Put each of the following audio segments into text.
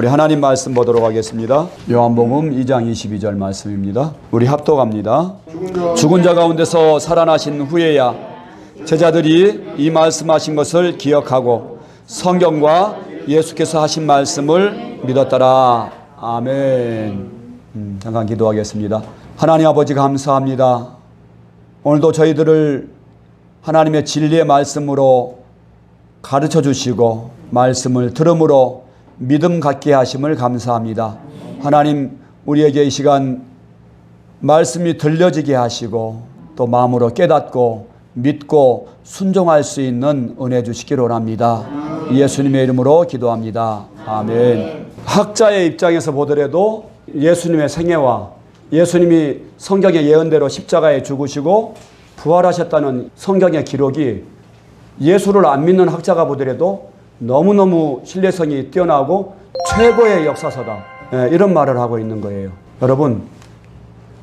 우리 하나님 말씀 보도록 하겠습니다. 요한복음 2장 22절 말씀입니다. 우리 합독합니다. 죽은 자 가운데서 살아나신 후에야 제자들이 이 말씀하신 것을 기억하고 성경과 예수께서 하신 말씀을 믿었더라. 아멘. 잠깐 기도하겠습니다. 하나님 아버지 감사합니다. 오늘도 저희들을 하나님의 진리의 말씀으로 가르쳐 주시고 말씀을 들음으로 믿음 갖게 하심을 감사합니다. 하나님, 우리에게 이 시간 말씀이 들려지게 하시고 또 마음으로 깨닫고 믿고 순종할 수 있는 은혜 주시기를 원합니다. 예수님의 이름으로 기도합니다. 아멘. 학자의 입장에서 보더라도 예수님의 생애와 예수님이 성경의 예언대로 십자가에 죽으시고 부활하셨다는 성경의 기록이 예수를 안 믿는 학자가 보더라도 너무너무 신뢰성이 뛰어나고 최고의 역사서다, 이런 말을 하고 있는 거예요. 여러분,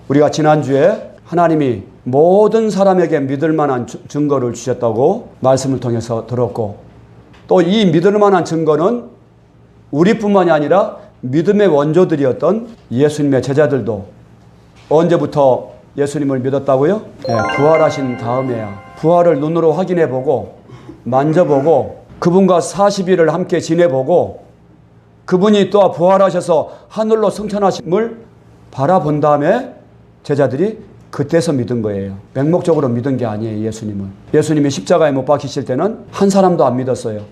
우리가 지난주에 하나님이 모든 사람에게 믿을 만한 증거를 주셨다고 말씀을 통해서 들었고, 또 이 믿을 만한 증거는 우리뿐만이 아니라 믿음의 원조들이었던 예수님의 제자들도 언제부터 예수님을 믿었다고요? 부활하신 다음에야. 부활을 눈으로 확인해보고 만져보고 그분과 40일을 함께 지내보고 그분이 또 부활하셔서 하늘로 승천하심을 바라본 다음에 제자들이 그때서 믿은 거예요. 맹목적으로 믿은 게 아니에요. 예수님은. 예수님이 십자가에 못 박히실 때는 한 사람도 안 믿었어요.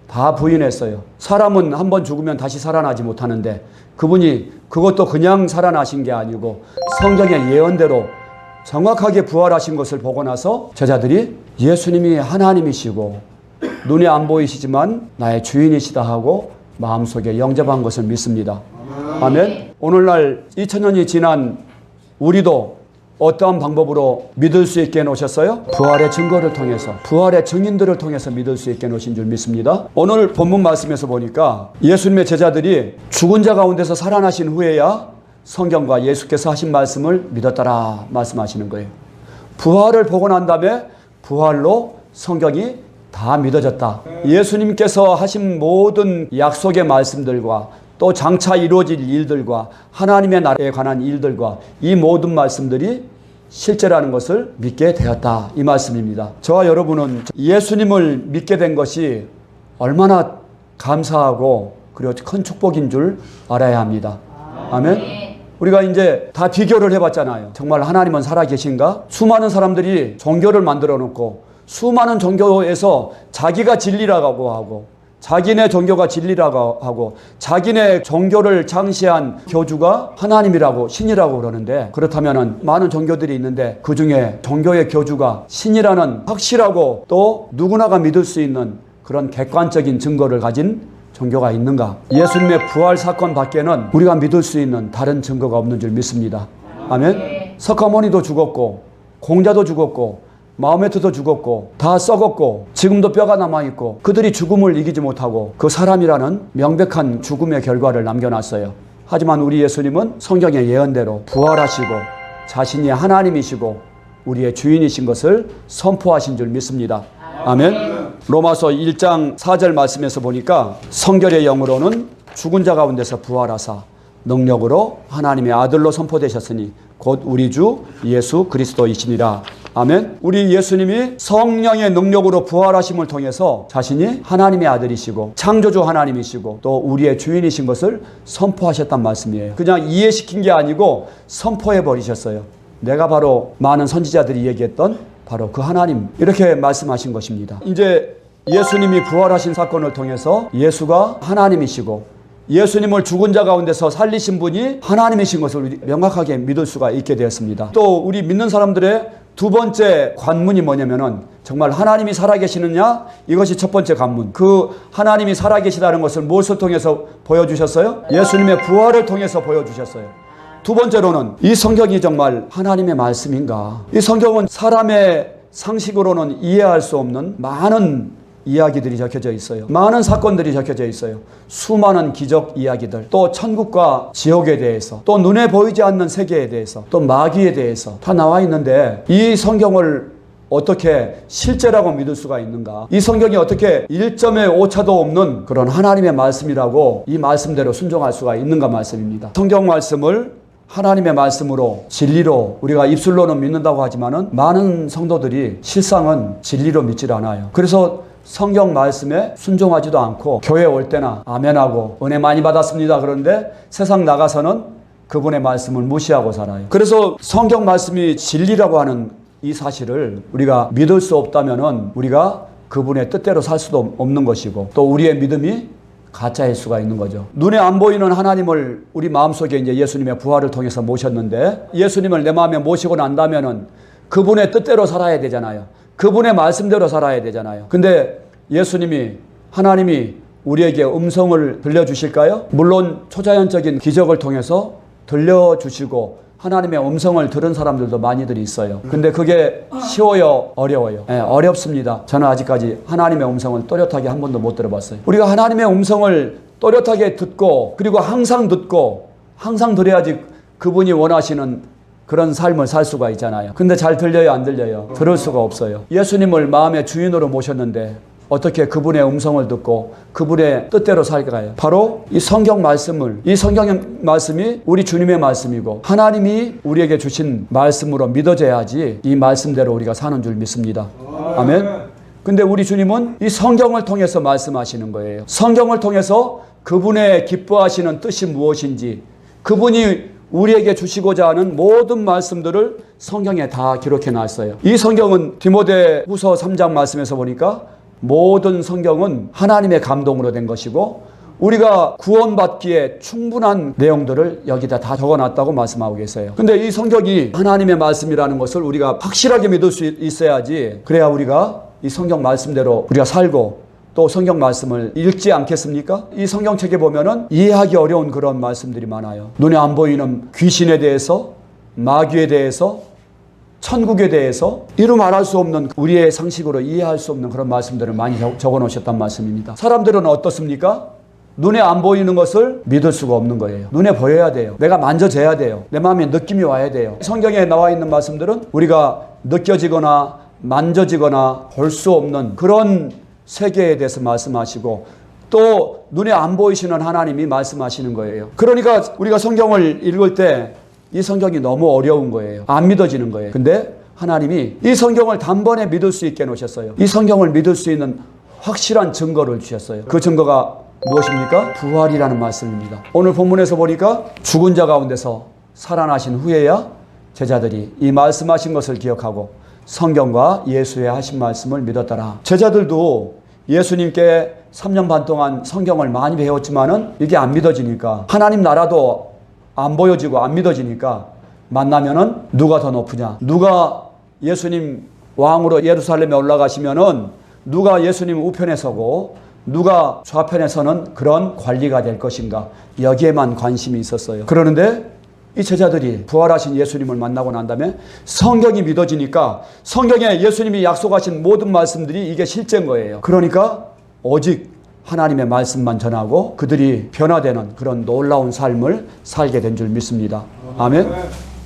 다 부인했어요. 사람은 한 번 죽으면 다시 살아나지 못하는데 그분이 그것도 그냥 살아나신 게 아니고 성경의 예언대로 정확하게 부활하신 것을 보고 나서 제자들이 예수님이 하나님이시고 눈에 안 보이시지만 나의 주인이시다 하고 마음속에 영접한 것을 믿습니다. 아멘. 오늘날 2000년이 지난 우리도 어떠한 방법으로 믿을 수 있게 해놓으셨어요? 부활의 증거를 통해서, 부활의 증인들을 통해서 믿을 수 있게 해놓으신 줄 믿습니다. 오늘 본문 말씀에서 보니까 예수님의 제자들이 죽은 자 가운데서 살아나신 후에야 성경과 예수께서 하신 말씀을 믿었더라 말씀하시는 거예요. 부활을 보고 난 다음에 부활로 성경이 다 믿어졌다. 예수님께서 하신 모든 약속의 말씀들과 또 장차 이루어질 일들과 하나님의 나라에 관한 일들과 이 모든 말씀들이 실제라는 것을 믿게 되었다. 이 말씀입니다. 저와 여러분은 예수님을 믿게 된 것이 얼마나 감사하고 그리고 큰 축복인 줄 알아야 합니다. 아멘. 우리가 이제 다 비교를 해봤잖아요. 정말 하나님은 살아계신가? 수많은 사람들이 종교를 만들어 놓고 수많은 종교에서 자기가 진리라고 하고 자기네 종교가 진리라고 하고 자기네 종교를 창시한 교주가 하나님이라고 신이라고 그러는데, 그렇다면 많은 종교들이 있는데 그 중에 종교의 교주가 신이라는 확실하고 또 누구나가 믿을 수 있는 그런 객관적인 증거를 가진 종교가 있는가? 예수님의 부활 사건 밖에는 우리가 믿을 수 있는 다른 증거가 없는 줄 믿습니다. 아멘. 석가모니도 죽었고 공자도 죽었고 마호메트도 죽었고 다 썩었고 지금도 뼈가 남아있고 그들이 죽음을 이기지 못하고 그 사람이라는 명백한 죽음의 결과를 남겨놨어요. 하지만 우리 예수님은 성경의 예언대로 부활하시고 자신이 하나님이시고 우리의 주인이신 것을 선포하신 줄 믿습니다. 아멘. 로마서 1장 4절 말씀에서 보니까 성결의 영으로는 죽은 자 가운데서 부활하사 능력으로 하나님의 아들로 선포되셨으니 곧 우리 주 예수 그리스도이시니라. 아멘. 우리 예수님이 성령의 능력으로 부활하심을 통해서 자신이 하나님의 아들이시고 창조주 하나님이시고 또 우리의 주인이신 것을 선포하셨단 말씀이에요. 그냥 이해시킨 게 아니고 선포해 버리셨어요. 내가 바로 많은 선지자들이 얘기했던 바로 그 하나님, 이렇게 말씀하신 것입니다. 이제 예수님이 부활하신 사건을 통해서 예수가 하나님이시고 예수님을 죽은 자 가운데서 살리신 분이 하나님이신 것을 명확하게 믿을 수가 있게 되었습니다. 또 우리 믿는 사람들의 두 번째 관문이 뭐냐면은 정말 하나님이 살아계시느냐, 이것이 첫 번째 관문. 그 하나님이 살아계시다는 것을 무엇을 통해서 보여주셨어요? 예수님의 부활을 통해서 보여주셨어요. 두 번째로는 이 성경이 정말 하나님의 말씀인가? 이 성경은 사람의 상식으로는 이해할 수 없는 많은 이야기들이 적혀져 있어요. 많은 사건들이 적혀져 있어요. 수많은 기적 이야기들, 또 천국과 지옥에 대해서, 또 눈에 보이지 않는 세계에 대해서, 또 마귀에 대해서 다 나와 있는데 이 성경을 어떻게 실제라고 믿을 수가 있는가? 이 성경이 어떻게 1점의 오차도 없는 그런 하나님의 말씀이라고 이 말씀대로 순종할 수가 있는가 말씀입니다. 성경 말씀을 하나님의 말씀으로 진리로 우리가 입술로는 믿는다고 하지만은 많은 성도들이 실상은 진리로 믿질 않아요. 그래서 성경 말씀에 순종하지도 않고 교회 올 때나 아멘하고 은혜 많이 받았습니다. 그런데 세상 나가서는 그분의 말씀을 무시하고 살아요. 그래서 성경 말씀이 진리라고 하는 이 사실을 우리가 믿을 수 없다면은 우리가 그분의 뜻대로 살 수도 없는 것이고 또 우리의 믿음이 가짜일 수가 있는 거죠. 눈에 안 보이는 하나님을 우리 마음속에 이제 예수님의 부활을 통해서 모셨는데 예수님을 내 마음에 모시고 난다면은 그분의 뜻대로 살아야 되잖아요. 그분의 말씀대로 살아야 되잖아요. 근데 예수님이 하나님이 우리에게 음성을 들려주실까요? 물론 초자연적인 기적을 통해서 들려주시고 하나님의 음성을 들은 사람들도 많이들이 있어요. 근데 그게 쉬워요? 어려워요? 네, 어렵습니다. 저는 아직까지 하나님의 음성을 또렷하게 한 번도 못 들어봤어요. 우리가 하나님의 음성을 또렷하게 듣고 그리고 항상 듣고 항상 들어야지 그분이 원하시는 그런 삶을 살 수가 있잖아요. 근데 잘 들려요? 안 들려요? 들을 수가 없어요. 예수님을 마음의 주인으로 모셨는데 어떻게 그분의 음성을 듣고 그분의 뜻대로 살까요? 바로 이 성경 말씀을, 이 성경 말씀이 우리 주님의 말씀이고 하나님이 우리에게 주신 말씀으로 믿어져야지 이 말씀대로 우리가 사는 줄 믿습니다. 아멘. 근데 우리 주님은 이 성경을 통해서 말씀하시는 거예요. 성경을 통해서 그분의 기뻐하시는 뜻이 무엇인지 그분이 우리에게 주시고자 하는 모든 말씀들을 성경에 다 기록해 놨어요. 이 성경은 디모데후서 3장 말씀에서 보니까 모든 성경은 하나님의 감동으로 된 것이고 우리가 구원받기에 충분한 내용들을 여기다 다 적어놨다고 말씀하고 계세요. 근데 이 성경이 하나님의 말씀이라는 것을 우리가 확실하게 믿을 수 있어야지 그래야 우리가 이 성경 말씀대로 우리가 살고 또 성경 말씀을 읽지 않겠습니까? 이 성경책에 보면은 이해하기 어려운 그런 말씀들이 많아요. 눈에 안 보이는 귀신에 대해서 마귀에 대해서 천국에 대해서 이루 말할 수 없는 우리의 상식으로 이해할 수 없는 그런 말씀들을 많이 적어 놓으셨단 말씀입니다. 사람들은 어떻습니까? 눈에 안 보이는 것을 믿을 수가 없는 거예요. 눈에 보여야 돼요. 내가 만져져야 돼요. 내 마음에 느낌이 와야 돼요. 성경에 나와 있는 말씀들은 우리가 느껴지거나 만져지거나 볼 수 없는 그런 세계에 대해서 말씀하시고 또 눈에 안 보이시는 하나님이 말씀하시는 거예요. 그러니까 우리가 성경을 읽을 때 이 성경이 너무 어려운 거예요. 안 믿어지는 거예요. 근데 하나님이 이 성경을 단번에 믿을 수 있게 놓으셨어요. 이 성경을 믿을 수 있는 확실한 증거를 주셨어요. 그 증거가 무엇입니까? 부활이라는 말씀입니다. 오늘 본문에서 보니까 죽은 자 가운데서 살아나신 후에야 제자들이 이 말씀하신 것을 기억하고 성경과 예수의 하신 말씀을 믿었더라. 제자들도 예수님께 3년 반 동안 성경을 많이 배웠지만은 이게 안 믿어지니까 하나님 나라도 안 보여지고 안 믿어지니까 만나면은 누가 더 높으냐? 누가 예수님 왕으로 예루살렘에 올라가시면은 누가 예수님 우편에 서고 누가 좌편에 서는 그런 관리가 될 것인가? 여기에만 관심이 있었어요. 그러는데 이 제자들이 부활하신 예수님을 만나고 난 다음에 성경이 믿어지니까 성경에 예수님이 약속하신 모든 말씀들이 이게 실제인 거예요. 그러니까 오직 하나님의 말씀만 전하고 그들이 변화되는 그런 놀라운 삶을 살게 된 줄 믿습니다. 아멘.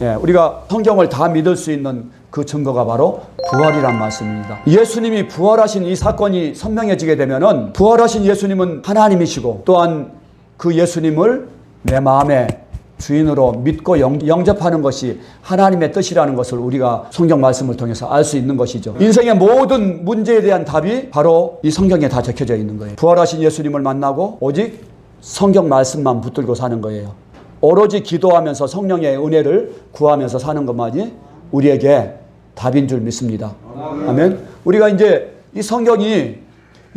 예, 우리가 성경을 다 믿을 수 있는 그 증거가 바로 부활이란 말씀입니다. 예수님이 부활하신 이 사건이 선명해지게 되면은 부활하신 예수님은 하나님이시고 또한 그 예수님을 내 마음에 주인으로 믿고 영접하는 것이 하나님의 뜻이라는 것을 우리가 성경 말씀을 통해서 알 수 있는 것이죠. 인생의 모든 문제에 대한 답이 바로 이 성경에 다 적혀져 있는 거예요. 부활하신 예수님을 만나고 오직 성경 말씀만 붙들고 사는 거예요. 오로지 기도하면서 성령의 은혜를 구하면서 사는 것만이 우리에게 답인 줄 믿습니다. 아멘. 우리가 이제 이 성경이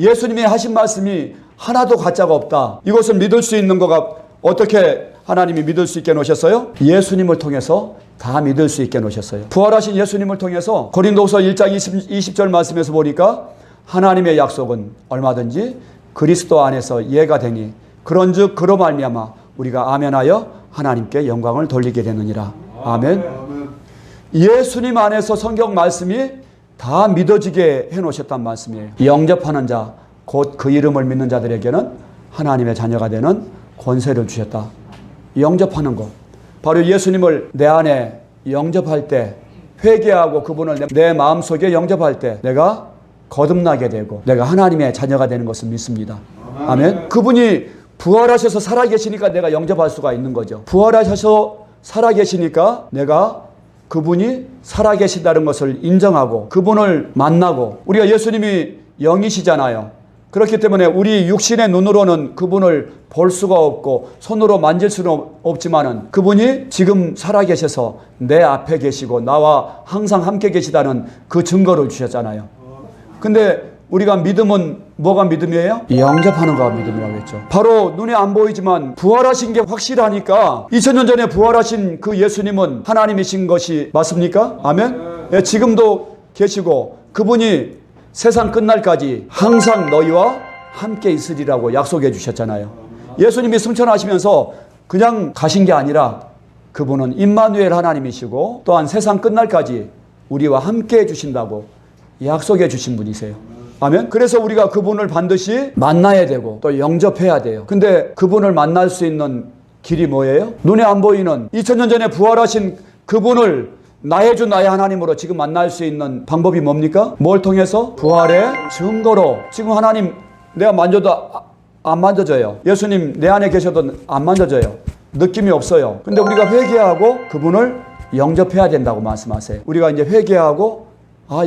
예수님이 하신 말씀이 하나도 가짜가 없다. 이것을 믿을 수 있는 거가 어떻게 하나님이 믿을 수 있게 놓으셨어요? 예수님을 통해서 다 믿을 수 있게 놓으셨어요. 부활하신 예수님을 통해서 고린도후서 1장 20절 말씀에서 보니까 하나님의 약속은 얼마든지 그리스도 안에서 예가 되니 그런즉 그로 말미암아 우리가 아멘하여 하나님께 영광을 돌리게 되느니라. 아멘. 예수님 안에서 성경 말씀이 다 믿어지게 해놓으셨단 말씀이에요. 영접하는 자, 곧 그 이름을 믿는 자들에게는 하나님의 자녀가 되는 권세를 주셨다. 영접하는 것. 바로 예수님을 내 안에 영접할 때 회개하고 그분을 내 마음속에 영접할 때 내가 거듭나게 되고 내가 하나님의 자녀가 되는 것을 믿습니다. 아멘. 그분이 부활하셔서 살아계시니까 내가 영접할 수가 있는 거죠. 부활하셔서 살아계시니까 내가 그분이 살아계신다는 것을 인정하고 그분을 만나고, 우리가 예수님이 영이시잖아요. 그렇기 때문에 우리 육신의 눈으로는 그분을 볼 수가 없고 손으로 만질 수는 없지만은 그분이 지금 살아계셔서 내 앞에 계시고 나와 항상 함께 계시다는 그 증거를 주셨잖아요. 근데 우리가 믿음은 뭐가 믿음이에요? 영접하는 거가 믿음이라고 했죠. 바로 눈에 안 보이지만 부활하신 게 확실하니까 2000년 전에 부활하신 그 예수님은 하나님이신 것이 맞습니까? 아멘? 예, 지금도 계시고 그분이 세상 끝날까지 항상 너희와 함께 있으리라고 약속해 주셨잖아요. 예수님이 승천하시면서 그냥 가신 게 아니라 그분은 임마누엘 하나님이시고 또한 세상 끝날까지 우리와 함께 해주신다고 약속해 주신 분이세요. 아멘. 그래서 우리가 그분을 반드시 만나야 되고 또 영접해야 돼요. 근데 그분을 만날 수 있는 길이 뭐예요? 눈에 안 보이는 2000년 전에 부활하신 그분을 나의 주 나의 하나님으로 지금 만날 수 있는 방법이 뭡니까? 뭘 통해서? 부활의 증거로. 지금 하나님 내가 만져도 안 만져져요. 예수님 내 안에 계셔도 안 만져져요. 느낌이 없어요. 근데 우리가 회개하고 그분을 영접해야 된다고 말씀하세요. 우리가 이제 회개하고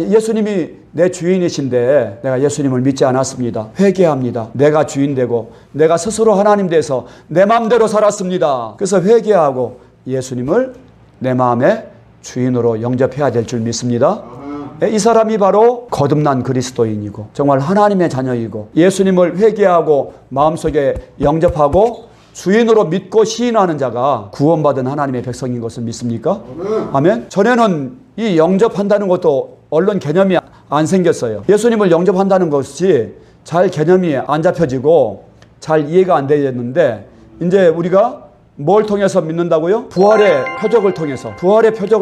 예수님이 내 주인이신데 내가 예수님을 믿지 않았습니다. 회개합니다. 내가 주인 되고 내가 스스로 하나님 돼서 내 마음대로 살았습니다. 그래서 회개하고 예수님을 내 마음의 주인으로 영접해야 될 줄 믿습니다. 이 사람이 바로 거듭난 그리스도인이고 정말 하나님의 자녀이고 예수님을 회개하고 마음속에 영접하고 주인으로 믿고 시인하는 자가 구원받은 하나님의 백성인 것을 믿습니까? 아멘. 전에는 이 영접한다는 것도 얼른 개념이 안 생겼어요. 예수님을 영접한다는 것이 잘 개념이 안 잡혀지고 잘 이해가 안 되었는데 이제 우리가 뭘 통해서 믿는다고요? 부활의 표적을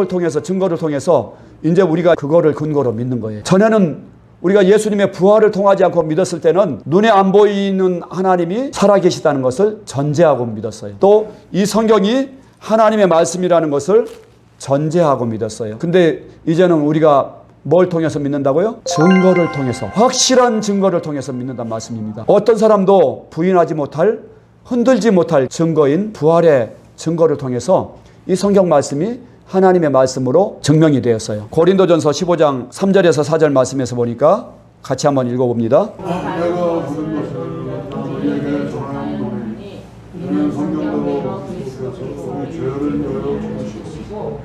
통해서 증거를 통해서 이제 우리가 그거를 근거로 믿는 거예요. 전에는 우리가 예수님의 부활을 통하지 않고 믿었을 때는 눈에 안 보이는 하나님이 살아계시다는 것을 전제하고 믿었어요. 또 이 성경이 하나님의 말씀이라는 것을 전제하고 믿었어요. 근데 이제는 우리가 뭘 통해서 믿는다고요? 증거를 통해서, 확실한 증거를 통해서 믿는다는 말씀입니다. 어떤 사람도 부인하지 못할, 흔들지 못할 증거인 부활의 증거를 통해서 이 성경 말씀이 하나님의 말씀으로 증명이 되었어요. 고린도전서 15장 3절에서 4절 말씀에서 보니까 같이 한번 읽어봅니다. 내가 모든 것을 너희에게 전하노니 이는 성경대로 그리스도께서 우리 죄를 위하여 죽으시고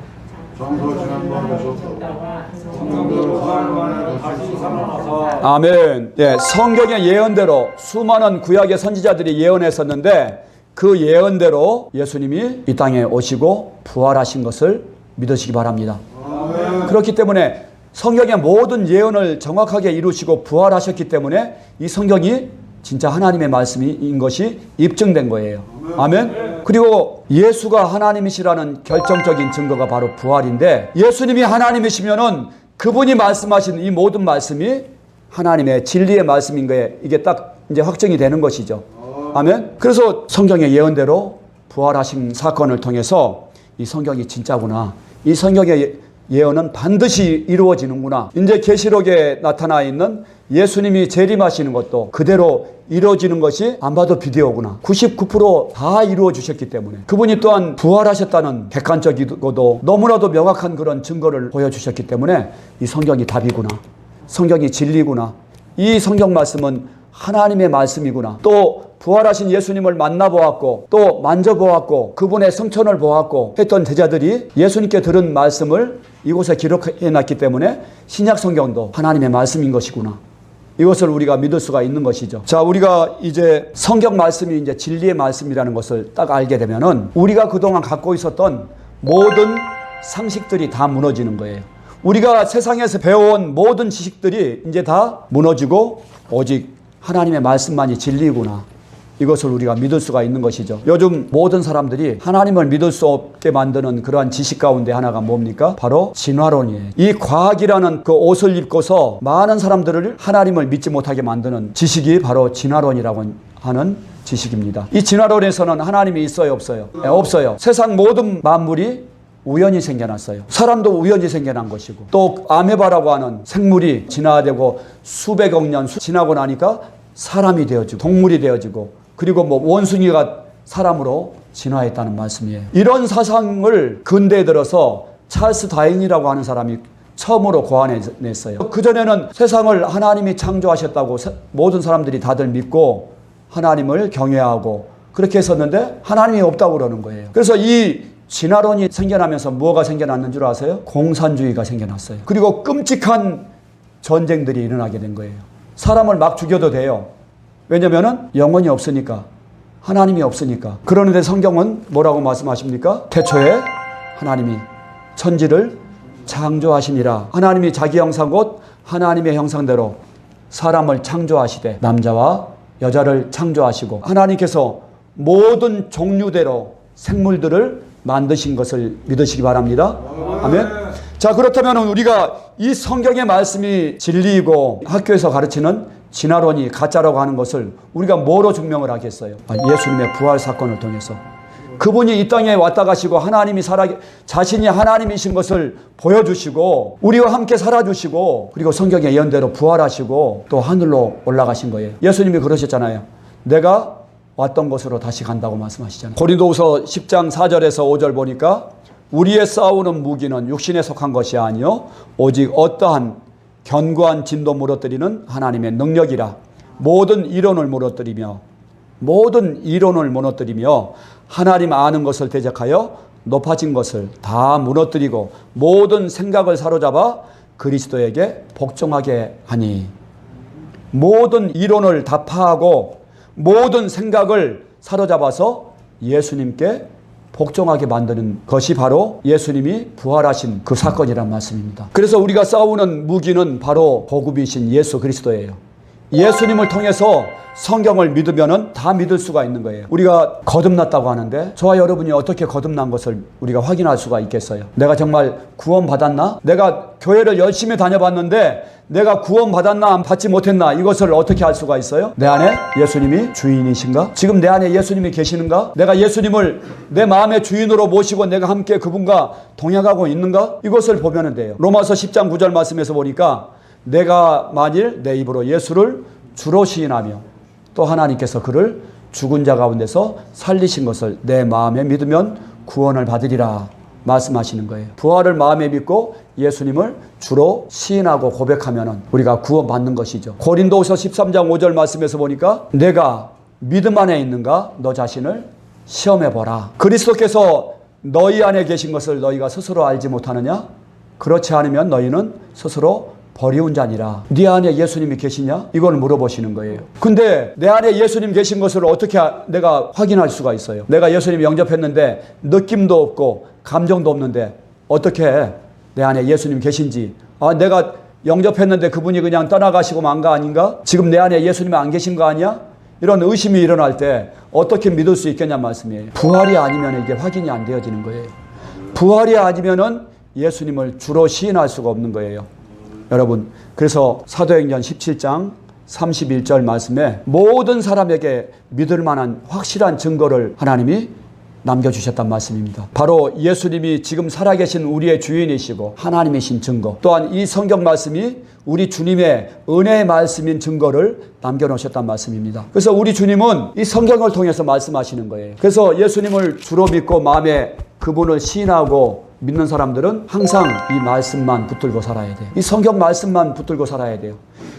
장사 지난번 하셨다고 성경대로 사흘 만에 다시 살아나사. 아멘. 예, 성경의 예언대로 수많은 구약의 선지자들이 예언했었는데 그 예언대로 예수님이 이 땅에 오시고 부활하신 것을 믿으시기 바랍니다. 아멘. 그렇기 때문에 성경의 모든 예언을 정확하게 이루시고 부활하셨기 때문에 이 성경이 진짜 하나님의 말씀인 것이 입증된 거예요. 아멘. 그리고 예수가 하나님이시라는 결정적인 증거가 바로 부활인데 예수님이 하나님이시면은 그분이 말씀하신 이 모든 말씀이 하나님의 진리의 말씀인 거예요. 이게 딱 이제 확정이 되는 것이죠. 아멘. 그래서 성경의 예언대로 부활하신 사건을 통해서 이 성경이 진짜구나. 이 성경의 예언은 반드시 이루어지는구나. 이제 계시록에 나타나 있는 예수님이 재림하시는 것도 그대로 이루어지는 것이 안 봐도 비디오구나. 99% 다 이루어 주셨기 때문에 그분이 또한 부활하셨다는 객관적이고도 너무나도 명확한 그런 증거를 보여주셨기 때문에 이 성경이 답이구나. 성경이 진리구나. 이 성경 말씀은 하나님의 말씀이구나. 또 부활하신 예수님을 만나보았고 또 만져보았고 그분의 성천을 보았고 했던 제자들이 예수님께 들은 말씀을 이곳에 기록해놨기 때문에 신약 성경도 하나님의 말씀인 것이구나. 이것을 우리가 믿을 수가 있는 것이죠. 자, 우리가 이제 성경 말씀이 이제 진리의 말씀이라는 것을 딱 알게 되면은 우리가 그동안 갖고 있었던 모든 상식들이 다 무너지는 거예요. 우리가 세상에서 배워온 모든 지식들이 이제 다 무너지고 오직 하나님의 말씀만이 진리구나. 이것을 우리가 믿을 수가 있는 것이죠. 요즘 모든 사람들이 하나님을 믿을 수 없게 만드는 그러한 지식 가운데 하나가 뭡니까? 바로 진화론이에요. 이 과학이라는 그 옷을 입고서 많은 사람들을 하나님을 믿지 못하게 만드는 지식이 바로 진화론이라고 하는 지식입니다. 이 진화론에서는 하나님이 있어요, 없어요? 네, 없어요. 세상 모든 만물이 우연히 생겨났어요. 사람도 우연히 생겨난 것이고, 또 아메바라고 하는 생물이 진화되고 수백억 년 지나고 나니까 사람이 되어지고 동물이 되어지고, 그리고 뭐 원숭이가 사람으로 진화했다는 말씀이에요. 이런 사상을 근대에 들어서 찰스 다윈이라고 하는 사람이 처음으로 고안해냈어요. 그전에는 세상을 하나님이 창조하셨다고 모든 사람들이 다들 믿고 하나님을 경외하고 그렇게 했었는데 하나님이 없다고 그러는 거예요. 그래서 이 진화론이 생겨나면서 뭐가 생겨났는 줄 아세요? 공산주의가 생겨났어요. 그리고 끔찍한 전쟁들이 일어나게 된 거예요. 사람을 막 죽여도 돼요. 왜냐면은 영혼이 없으니까, 하나님이 없으니까. 그러는데 성경은 뭐라고 말씀하십니까? 태초에 하나님이 천지를 창조하시니라. 하나님이 자기 형상 곧 하나님의 형상대로 사람을 창조하시되 남자와 여자를 창조하시고, 하나님께서 모든 종류대로 생물들을 만드신 것을 믿으시기 바랍니다. 아멘. 자, 그렇다면 우리가 이 성경의 말씀이 진리이고 학교에서 가르치는 진화론이 가짜라고 하는 것을 우리가 뭐로 증명을 하겠어요? 예수님의 부활 사건을 통해서. 그분이 이 땅에 왔다 가시고 하나님이 자신이 하나님이신 것을 보여주시고 우리와 함께 살아주시고, 그리고 성경의 예언대로 부활하시고 또 하늘로 올라가신 거예요. 예수님이 그러셨잖아요. 내가 왔던 곳으로 다시 간다고 말씀하시잖아요. 고린도후서 10장 4절에서 5절 보니까 우리의 싸우는 무기는 육신에 속한 것이 아니요 오직 어떠한 견고한 진도 무너뜨리는 하나님의 능력이라. 모든 이론을 무너뜨리며 하나님 아는 것을 대적하여 높아진 것을 다 무너뜨리고 모든 생각을 사로잡아 그리스도에게 복종하게 하니. 모든 이론을 다 파하고 모든 생각을 사로잡아서 예수님께 복종하게 만드는 것이 바로 예수님이 부활하신 그 사건이란 말씀입니다. 그래서 우리가 싸우는 무기는 바로 복음이신 예수 그리스도예요. 예수님을 통해서 성경을 믿으면은 다 믿을 수가 있는 거예요. 우리가 거듭났다고 하는데 저와 여러분이 어떻게 거듭난 것을 우리가 확인할 수가 있겠어요? 내가 정말 구원받았나? 내가 교회를 열심히 다녀봤는데 내가 구원받았나 받지 못했나? 이것을 어떻게 알 수가 있어요? 내 안에 예수님이 주인이신가? 지금 내 안에 예수님이 계시는가? 내가 예수님을 내 마음의 주인으로 모시고 내가 함께 그분과 동행하고 있는가? 이것을 보면 돼요. 로마서 10장 9절 말씀에서 보니까 내가 만일 내 입으로 예수를 주로 시인하며 또 하나님께서 그를 죽은 자 가운데서 살리신 것을 내 마음에 믿으면 구원을 받으리라 말씀하시는 거예요. 부활을 마음에 믿고 예수님을 주로 시인하고 고백하면 우리가 구원받는 것이죠. 고린도후서 13장 5절 말씀에서 보니까 내가 믿음 안에 있는가 너 자신을 시험해보라. 그리스도께서 너희 안에 계신 것을 너희가 스스로 알지 못하느냐? 그렇지 않으면 너희는 스스로 버리운 자니라. 네 안에 예수님이 계시냐? 이걸 물어보시는 거예요. 근데 내 안에 예수님 계신 것을 어떻게 내가 확인할 수가 있어요? 내가 예수님 영접했는데 느낌도 없고 감정도 없는데 어떻게 내 안에 예수님 계신지, 내가 영접했는데 그분이 그냥 떠나가시고 만 거 아닌가? 지금 내 안에 예수님이 안 계신 거 아니야? 이런 의심이 일어날 때 어떻게 믿을 수 있겠냐 말씀이에요. 부활이 아니면 이게 확인이 안 되어지는 거예요. 부활이 아니면은 예수님을 주로 시인할 수가 없는 거예요. 여러분, 그래서 사도행전 17장 31절 말씀에 모든 사람에게 믿을 만한 확실한 증거를 하나님이 남겨주셨단 말씀입니다. 바로 예수님이 지금 살아계신 우리의 주인이시고 하나님이신 증거, 또한 이 성경 말씀이 우리 주님의 은혜의 말씀인 증거를 남겨놓으셨단 말씀입니다. 그래서 우리 주님은 이 성경을 통해서 말씀하시는 거예요. 그래서 예수님을 주로 믿고 마음에 그분을 시인하고 믿는 사람들은 항상 이 말씀만 붙들고 살아야 돼요. 이 성경 말씀만 붙들고 살아야 돼요.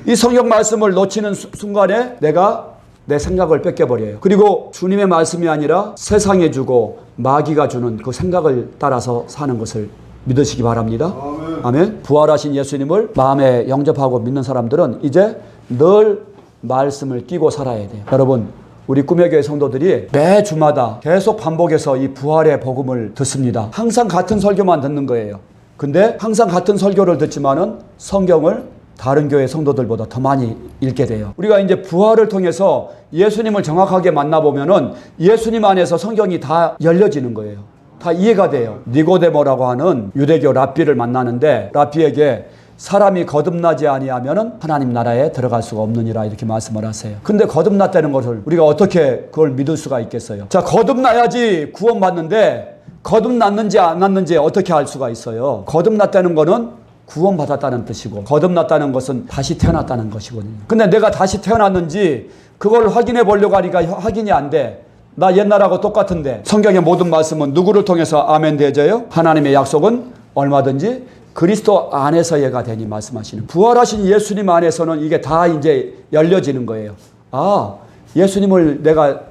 이 성경 말씀을 놓치는 순간에 내가 내 생각을 뺏겨버려요. 그리고 주님의 말씀이 아니라 세상에 주고 마귀가 주는 그 생각을 따라서 사는 것을 믿으시기 바랍니다. 아멘. 부활하신 예수님을 마음에 영접하고 믿는 사람들은 이제 늘 말씀을 끼고 살아야 돼요. 여러분, 우리 꿈의 교회 성도들이 매 주마다 계속 반복해서 이 부활의 복음을 듣습니다. 항상 같은 설교만 듣는 거예요. 근데 항상 같은 설교를 듣지만은 성경을 다른 교회 성도들보다 더 많이 읽게 돼요. 우리가 이제 부활을 통해서 예수님을 정확하게 만나보면은 예수님 안에서 성경이 다 열려지는 거예요. 다 이해가 돼요. 니고데모라고 하는 유대교 랍비를 만나는데 랍비에게 사람이 거듭나지 아니하면은 하나님 나라에 들어갈 수가 없느니라 이렇게 말씀을 하세요. 근데 거듭났다는 것을 우리가 어떻게 그걸 믿을 수가 있겠어요? 자, 거듭나야지 구원받는데 거듭났는지 안 났는지 어떻게 알 수가 있어요? 거듭났다는 거는 구원받았다는 뜻이고, 거듭났다는 것은 다시 태어났다는 것이거든요. 근데 내가 다시 태어났는지 그걸 확인해 보려고 하니까 확인이 안 돼. 나 옛날하고 똑같은데. 성경의 모든 말씀은 누구를 통해서 아멘 되어져요? 하나님의 약속은 얼마든지 그리스도 안에서 되니 말씀하시는, 부활하신 예수님 안에서는 이게 다 이제 열려지는 거예요. 아, 예수님을 내가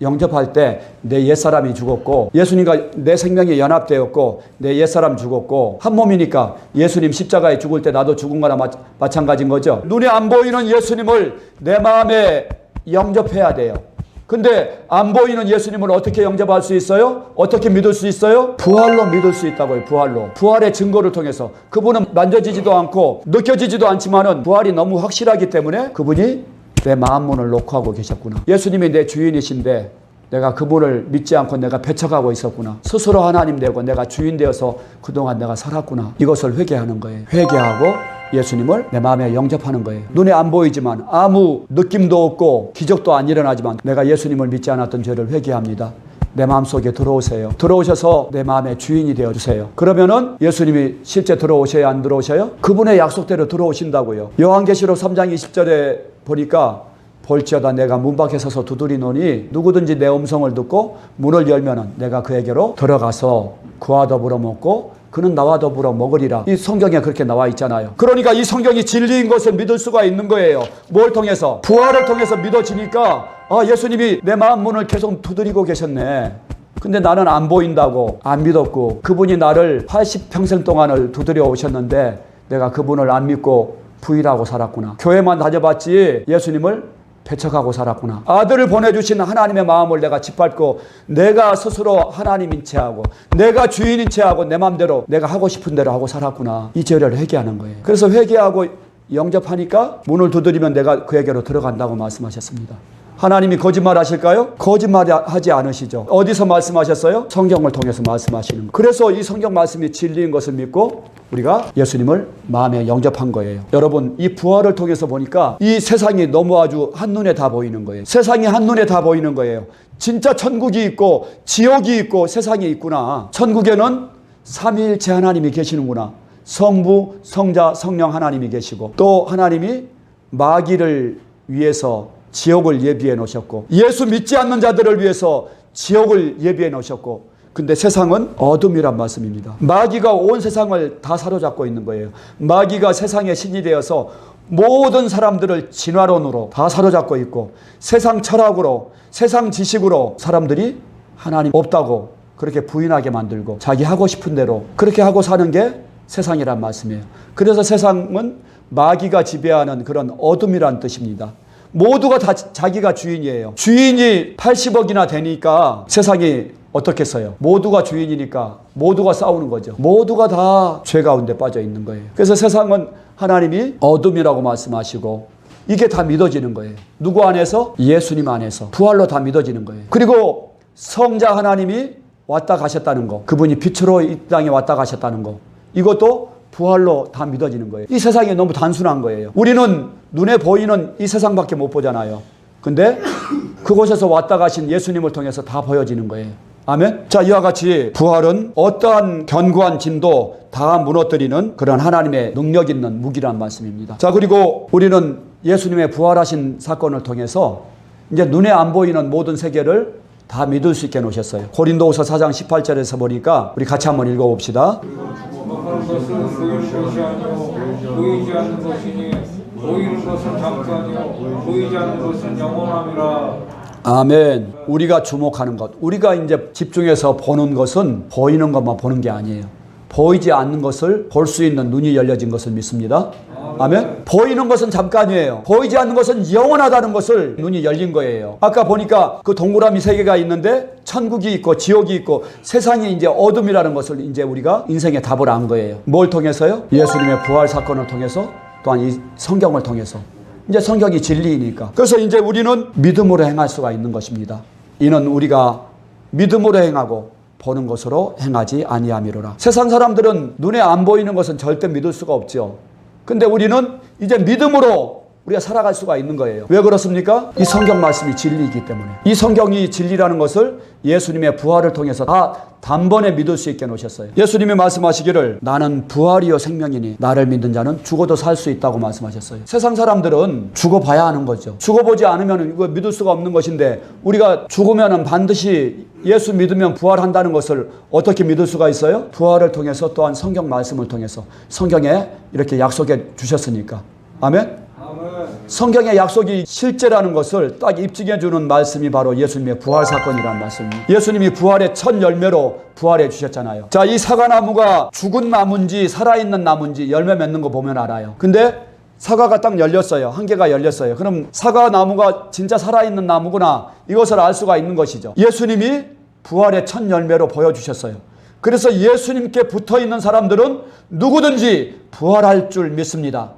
영접할 때 내 옛사람이 죽었고, 예수님과 내 생명이 연합되었고, 내 옛사람 죽었고, 한 몸이니까 예수님 십자가에 죽을 때 나도 죽은 거나 마찬가지인 거죠. 눈에 안 보이는 예수님을 내 마음에 영접해야 돼요. 근데 안 보이는 예수님을 어떻게 영접할 수 있어요? 어떻게 믿을 수 있어요? 부활로 믿을 수 있다고요. 부활로. 부활의 증거를 통해서. 그분은 만져지지도 않고 느껴지지도 않지만은 부활이 너무 확실하기 때문에 그분이 내 마음 문을 놓고 하고 계셨구나. 예수님이 내 주인이신데 내가 그분을 믿지 않고 내가 배척하고 있었구나. 스스로 하나님 되고 내가 주인 되어서 그동안 내가 살았구나. 이것을 회개하는 거예요. 회개하고 예수님을 내 마음에 영접하는 거예요. 눈에 안 보이지만 아무 느낌도 없고 기적도 안 일어나지만 내가 예수님을 믿지 않았던 죄를 회개합니다. 내 마음속에 들어오세요. 들어오셔서 내 마음의 주인이 되어주세요. 그러면은 예수님이 실제 들어오셔야 안 들어오셔요? 그분의 약속대로 들어오신다고요. 요한계시록 3장 20절에 보니까 볼지어다 내가 문 밖에 서서 두드리노니 누구든지 내 음성을 듣고 문을 열면은 내가 그에게로 들어가서 그와 더불어 먹고 그는 나와 더불어 먹으리라. 이 성경에 그렇게 나와 있잖아요. 그러니까 이 성경이 진리인 것을 믿을 수가 있는 거예요. 뭘 통해서? 부활을 통해서 믿어지니까 아, 예수님이 내 마음 문을 계속 두드리고 계셨네. 근데 나는 안 보인다고 안 믿었고 그분이 나를 80평생 동안을 두드려 오셨는데 내가 그분을 안 믿고 부인하고 살았구나. 교회만 다녀봤지 예수님을 배척하고 살았구나. 아들을 보내주신 하나님의 마음을 내가 짓밟고 내가 스스로 하나님인 체하고 내가 주인인 체하고 내 마음대로 내가 하고 싶은 대로 하고 살았구나. 이 죄를 회개하는 거예요. 그래서 회개하고 영접하니까 문을 두드리면 내가 그에게로 들어간다고 말씀하셨습니다. 하나님이 거짓말 하실까요? 거짓말하지 않으시죠. 어디서 말씀하셨어요? 성경을 통해서 말씀하시는 거예요. 그래서 이 성경 말씀이 진리인 것을 믿고 우리가 예수님을 마음에 영접한 거예요. 여러분, 이 부활을 통해서 보니까 이 세상이 너무 아주 한눈에 다 보이는 거예요. 세상이 한눈에 다 보이는 거예요. 진짜 천국이 있고 지옥이 있고 세상이 있구나. 천국에는 삼위일체 하나님이 계시는구나. 성부, 성자, 성령 하나님이 계시고 또 하나님이 마귀를 위해서 지옥을 예비해 놓으셨고 예수 믿지 않는 자들을 위해서 지옥을 예비해 놓으셨고 근데 세상은 어둠이란 말씀입니다. 마귀가 온 세상을 다 사로잡고 있는 거예요. 마귀가 세상의 신이 되어서 모든 사람들을 진화론으로 다 사로잡고 있고 세상 철학으로 세상 지식으로 사람들이 하나님 없다고 그렇게 부인하게 만들고 자기 하고 싶은 대로 그렇게 하고 사는 게 세상이란 말씀이에요. 그래서 세상은 마귀가 지배하는 그런 어둠이란 뜻입니다. 모두가 다 자기가 주인이에요. 주인이 80억이나 되니까 세상이 어떻겠어요? 모두가 주인이니까 모두가 싸우는 거죠. 모두가 다 죄 가운데 빠져 있는 거예요. 그래서 세상은 하나님이 어둠이라고 말씀하시고 이게 다 믿어지는 거예요. 누구 안에서? 예수님 안에서. 부활로 다 믿어지는 거예요. 그리고 성자 하나님이 왔다 가셨다는 거. 그분이 빛으로 이 땅에 왔다 가셨다는 거. 이것도 부활로 다 믿어지는 거예요. 이 세상이 너무 단순한 거예요. 우리는 눈에 보이는 이 세상밖에 못 보잖아요. 근데 그곳에서 왔다 가신 예수님을 통해서 다 보여지는 거예요. 아멘. 자, 이와 같이 부활은 어떠한 견고한 짐도 다 무너뜨리는 그런 하나님의 능력 있는 무기란 말씀입니다. 자, 그리고 우리는 예수님의 부활하신 사건을 통해서 이제 눈에 안 보이는 모든 세계를 다 믿을 수 있게 놓으셨어요. 고린도후서 4장 18절에서 보니까 우리 같이 한번 읽어봅시다. 보이는 것은 보이는 것이 아니요 보이지 않는 것이니 보이는 것은 잠깐이요 보이지 않는 것은 영원함이라. 아멘. 우리가 주목하는 것, 우리가 이제 집중해서 보는 것은 보이는 것만 보는 게 아니에요. 보이지 않는 것을 볼 수 있는 눈이 열려진 것을 믿습니다. 아멘. 보이는 것은 잠깐이에요. 보이지 않는 것은 영원하다는 것을 눈이 열린 거예요. 아까 보니까 그 동그라미 세 개가 있는데 천국이 있고 지옥이 있고 세상이 이제 어둠이라는 것을 이제 우리가 인생의 답을 안 거예요. 뭘 통해서요? 예수님의 부활 사건을 통해서 또한 이 성경을 통해서. 이제 성경이 진리이니까. 그래서 이제 우리는 믿음으로 행할 수가 있는 것입니다. 이는 우리가 믿음으로 행하고 보는 것으로 행하지 아니함이로라. 세상 사람들은 눈에 안 보이는 것은 절대 믿을 수가 없죠. 근데 우리는 이제 믿음으로 우리가 살아갈 수가 있는 거예요. 왜 그렇습니까? 이 성경 말씀이 진리이기 때문에. 이 성경이 진리라는 것을 예수님의 부활을 통해서 다 단번에 믿을 수 있게 놓으셨어요. 예수님이 말씀하시기를 나는 부활이요 생명이니 나를 믿는 자는 죽어도 살 수 있다고 말씀하셨어요. 세상 사람들은 죽어봐야 하는 거죠. 죽어보지 않으면 이거 믿을 수가 없는 것인데 우리가 죽으면 반드시 예수 믿으면 부활한다는 것을 어떻게 믿을 수가 있어요? 부활을 통해서 또한 성경 말씀을 통해서 성경에 이렇게 약속해 주셨으니까. 아멘? 성경의 약속이 실제라는 것을 딱 입증해 주는 말씀이 바로 예수님의 부활 사건이라는 말씀입니다. 예수님이 부활의 첫 열매로 부활해 주셨잖아요. 자, 이 사과나무가 죽은 나무인지 살아있는 나무인지 열매 맺는 거 보면 알아요. 근데 사과가 딱 열렸어요. 한 개가 열렸어요. 그럼 사과나무가 진짜 살아있는 나무구나, 이것을 알 수가 있는 것이죠. 예수님이 부활의 첫 열매로 보여주셨어요. 그래서 예수님께 붙어있는 사람들은 누구든지 부활할 줄 믿습니다.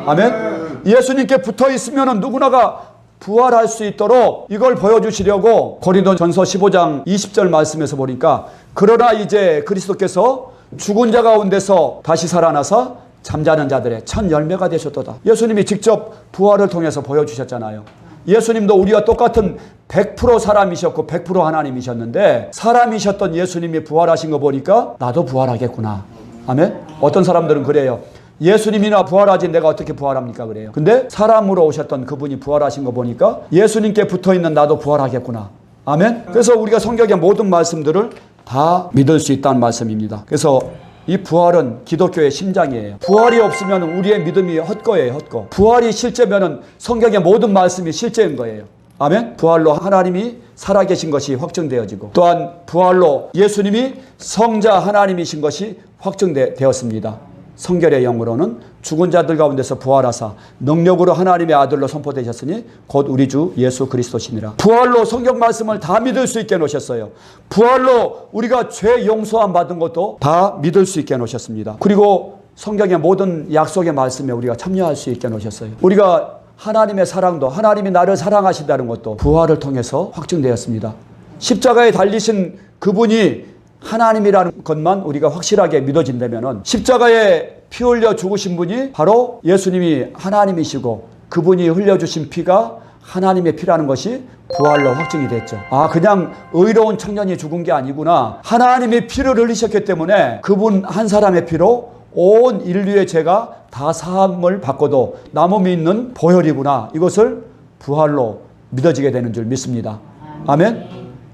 아멘. 예수님께 붙어 있으면 누구나가 부활할 수 있도록 이걸 보여주시려고 고린도전서 15장 20절 말씀에서 보니까 그러나 이제 그리스도께서 죽은 자 가운데서 다시 살아나서 잠자는 자들의 첫 열매가 되셨도다. 예수님이 직접 부활을 통해서 보여주셨잖아요. 예수님도 우리와 똑같은 100% 사람이셨고 100% 하나님이셨는데 사람이셨던 예수님이 부활하신 거 보니까 나도 부활하겠구나. 아멘. 어떤 사람들은 그래요. 예수님이나 부활하지 내가 어떻게 부활합니까? 그래요. 근데 사람으로 오셨던 그분이 부활하신 거 보니까 예수님께 붙어있는 나도 부활하겠구나. 아멘. 그래서 우리가 성경의 모든 말씀들을 다 믿을 수 있다는 말씀입니다. 그래서 이 부활은 기독교의 심장이에요. 부활이 없으면 우리의 믿음이 헛거예요. 헛거. 부활이 실제면은 성경의 모든 말씀이 실제인 거예요. 아멘. 부활로 하나님이 살아계신 것이 확증되어지고 또한 부활로 예수님이 성자 하나님이신 것이 확증되었습니다. 성결의 영으로는 죽은 자들 가운데서 부활하사 능력으로 하나님의 아들로 선포되셨으니 곧 우리 주 예수 그리스도시니라. 부활로 성경 말씀을 다 믿을 수 있게 놓으셨어요. 부활로 우리가 죄 용서함 받은 것도 다 믿을 수 있게 놓으셨습니다. 그리고 성경의 모든 약속의 말씀에 우리가 참여할 수 있게 놓으셨어요. 우리가 하나님의 사랑도, 하나님이 나를 사랑하신다는 것도 부활을 통해서 확증되었습니다. 십자가에 달리신 그분이 하나님이라는 것만 우리가 확실하게 믿어진다면 십자가에 피 흘려 죽으신 분이 바로 예수님이 하나님이시고 그분이 흘려주신 피가 하나님의 피라는 것이 부활로 확증이 됐죠. 아, 그냥 의로운 청년이 죽은 게 아니구나. 하나님의 피를 흘리셨기 때문에 그분 한 사람의 피로 온 인류의 죄가 다 사함을 받고도 남음이 있는 보혈이구나. 이것을 부활로 믿어지게 되는 줄 믿습니다. 아멘.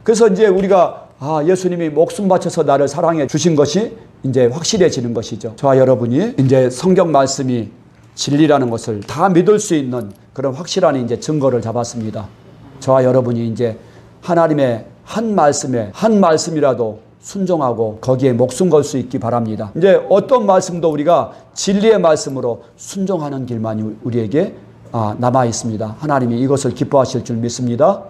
그래서 이제 우리가 예수님이 목숨 바쳐서 나를 사랑해 주신 것이 이제 확실해지는 것이죠. 저와 여러분이 이제 성경 말씀이 진리라는 것을 다 믿을 수 있는 그런 확실한 이제 증거를 잡았습니다. 저와 여러분이 이제 하나님의 한 말씀에 한 말씀이라도 순종하고 거기에 목숨 걸 수 있기 바랍니다. 이제 어떤 말씀도 우리가 진리의 말씀으로 순종하는 길만이 우리에게 남아 있습니다. 하나님이 이것을 기뻐하실 줄 믿습니다.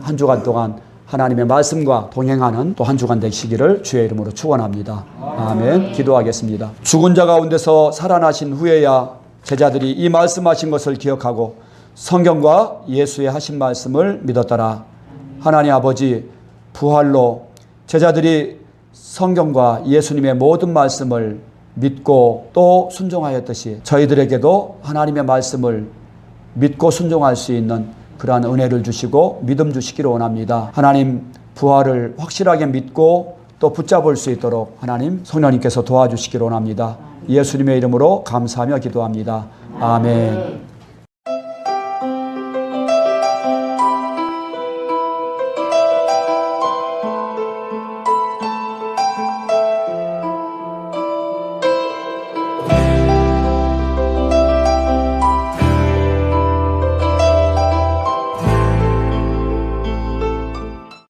한 주간 동안 하나님의 말씀과 동행하는 또 한 주간 되시기를 주의 이름으로 축원합니다. 아멘. 기도하겠습니다. 죽은 자 가운데서 살아나신 후에야 제자들이 이 말씀하신 것을 기억하고 성경과 예수의 하신 말씀을 믿었더라. 하나님 아버지, 부활로 제자들이 성경과 예수님의 모든 말씀을 믿고 또 순종하였듯이 저희들에게도 하나님의 말씀을 믿고 순종할 수 있는 그러한 은혜를 주시고 믿음 주시기를 원합니다. 하나님, 부활을 확실하게 믿고 또 붙잡을 수 있도록 하나님 성령님께서 도와주시기를 원합니다. 예수님의 이름으로 감사하며 기도합니다. 아멘.